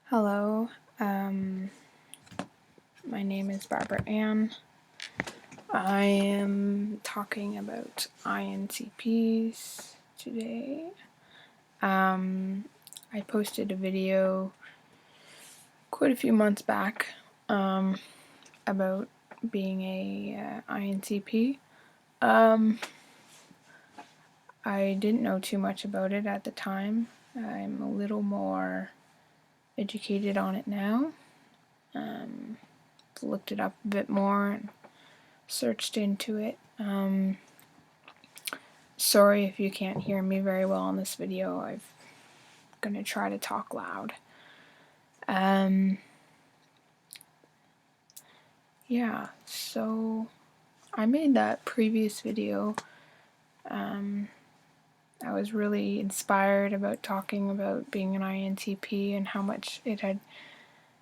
Hello, my name is Barbara Ann. I am talking about INTPs today. I posted a video quite a few months back about being a INTP. I didn't know too much about it at the time. I'm a little more educated on it now. Looked it up a bit more and searched into it. Sorry if you can't hear me very well in this video. I'm gonna try to talk loud. Yeah, so I made that previous video. I was really inspired about talking about being an INTP and how much it had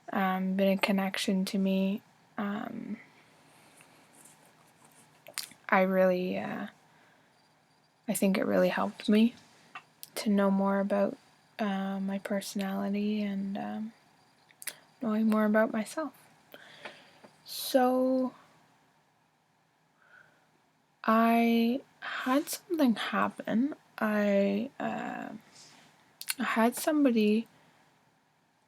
been a connection to me. I think it really helped me to know more about my personality and knowing more about myself. So I had something happen. I had somebody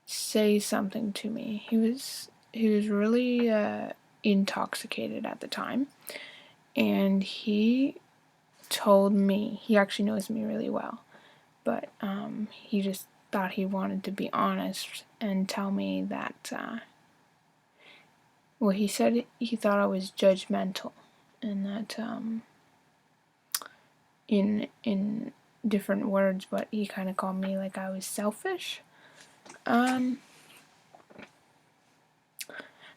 say something to me. He was really intoxicated at the time, and he told me, he actually knows me really well, but he just thought he wanted to be honest and tell me that well, he said he thought I was judgmental, and that in different words, but he kind of called me like I was selfish.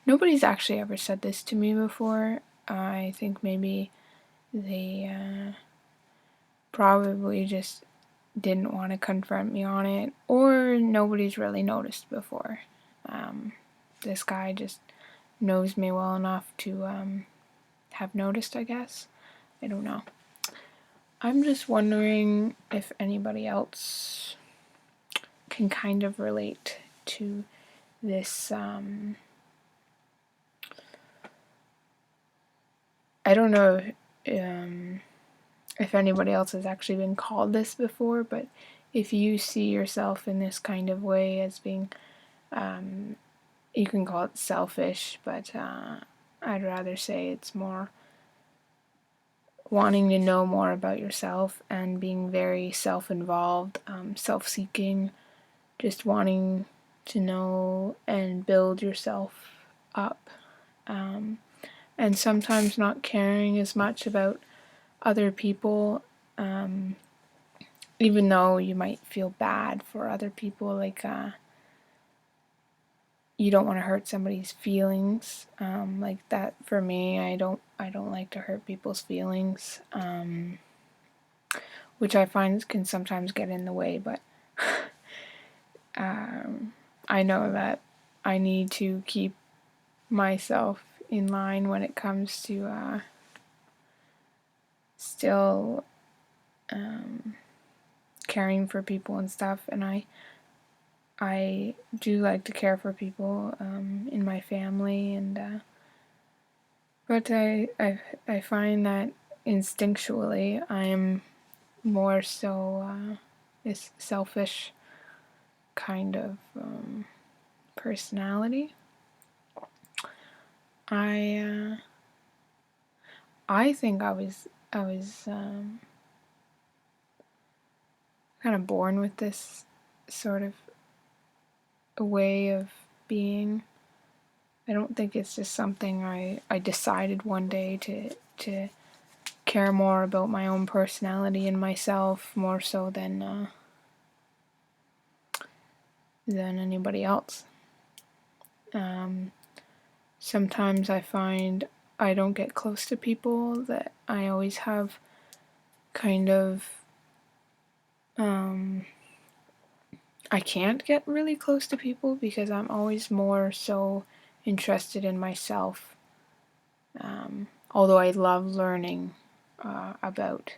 Nobody's actually ever said this to me before. I think maybe they probably just didn't want to confront me on it, or nobody's really noticed before. This guy just knows me well enough to have noticed, I guess. I don't know. I'm just wondering if anybody else can kind of relate to this. I don't know if anybody else has actually been called this before, but if you see yourself in this kind of way as being, you can call it selfish, but I'd rather say it's more wanting to know more about yourself and being very self-involved, self-seeking, just wanting to know and build yourself up, and sometimes not caring as much about other people, even though you might feel bad for other people, like you don't want to hurt somebody's feelings, like that. For me, I don't like to hurt people's feelings, which I find can sometimes get in the way, but I know that I need to keep myself in line when it comes to still caring for people and stuff, and I do like to care for people in my family, and but I find that instinctually I am more so this selfish kind of personality. I think I was kind of born with this sort of a way of being. I don't think it's just something I decided one day to care more about my own personality and myself more so than anybody else. Sometimes I find I don't get close to people, that I always have kind of I can't get really close to people because I'm always more so interested in myself. Although I love learning about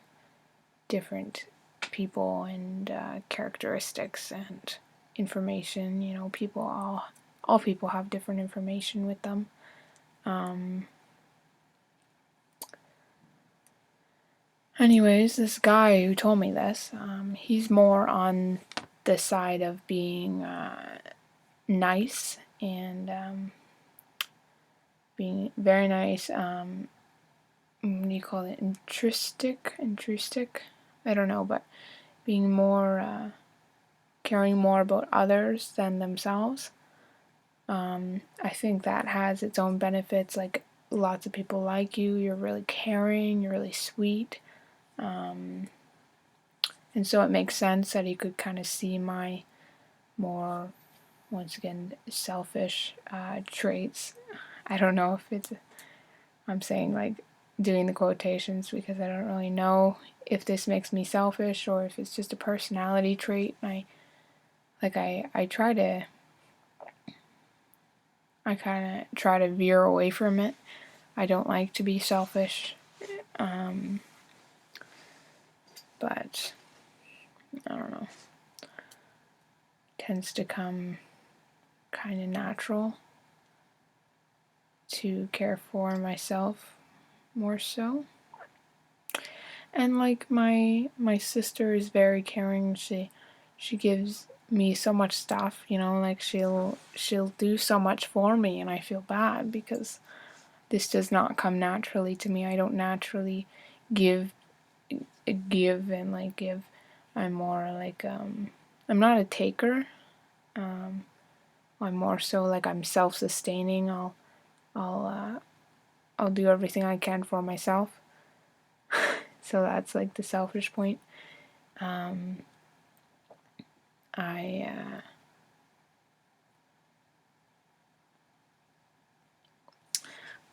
different people and characteristics, and information. You know, all people have different information with them. Anyways, this guy who told me this, he's more on the side of being nice and being very nice. What do you call it? Intrusic? I don't know, but being more, caring more about others than themselves. I think that has its own benefits. Like, lots of people like you. You're really caring. You're really sweet. And so it makes sense that he could kind of see my more, once again, selfish traits. I don't know if it's, I'm saying like doing the quotations because I don't really know if this makes me selfish or if it's just a personality trait. I kind of try to veer away from it. I don't like to be selfish. But I don't know. Tends to come kind of natural to care for myself more so. And like my sister is very caring. She gives me so much stuff, you know, like she'll do so much for me, and I feel bad because this does not come naturally to me. I don't naturally give and like give. I'm more like I'm not a taker. I'm more so like I'm self-sustaining. I'll do everything I can for myself. So that's like the selfish point.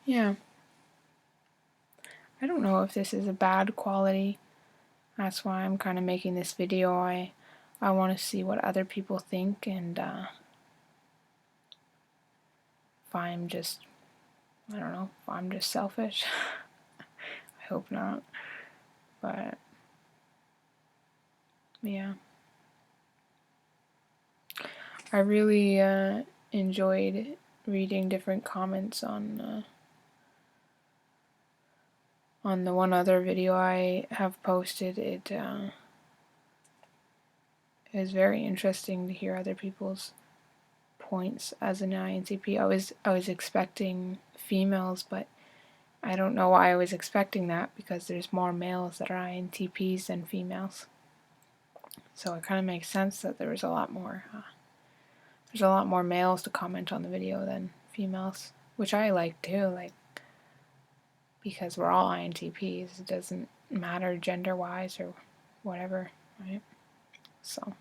Yeah. I don't know if this is a bad quality. That's why I'm kind of making this video. I want to see what other people think, and if I'm just, I don't know, if I'm just selfish. I hope not. But yeah. I really enjoyed reading different comments on the one other video I have posted. It is very interesting to hear other people's points as an INTP. I was expecting females, but I don't know why I was expecting that, because there's more males that are INTPs than females. So it kind of makes sense that there's a lot more males to comment on the video than females, which I like too, like, because we're all INTPs. It doesn't matter gender-wise or whatever, right? So,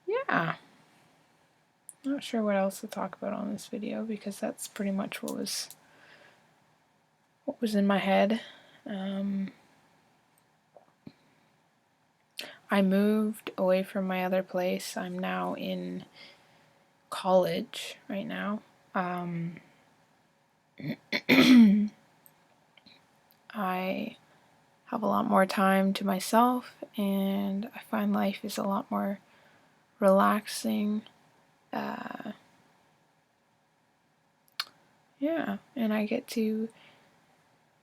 yeah. Not sure what else to talk about on this video, because that's pretty much what was in my head. I moved away from my other place. I'm now in college right now. I have a lot more time to myself, and I find life is a lot more relaxing. Yeah, and I get to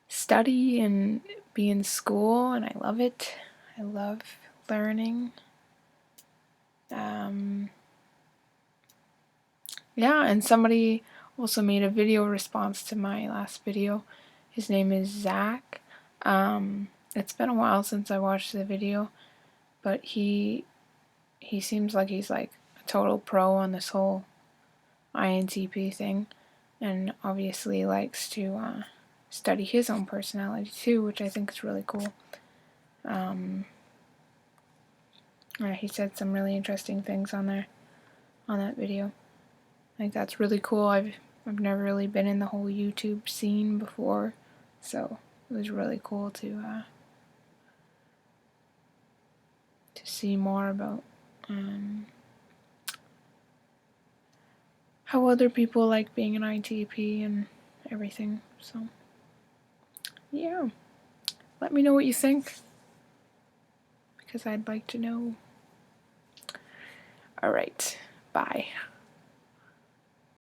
study and be in school, and I love it. I love learning. Yeah, and somebody also made a video response to my last video. His name is Zach. It's been a while since I watched the video, but he seems like he's like a total pro on this whole INTP thing, and obviously likes to study his own personality too, which I think is really cool. He said some really interesting things on that video. I think that's really cool. I've never really been in the whole YouTube scene before, so it was really cool to see more about how other people like being an INTP and everything. So yeah, let me know what you think, because I'd like to know. All right, bye.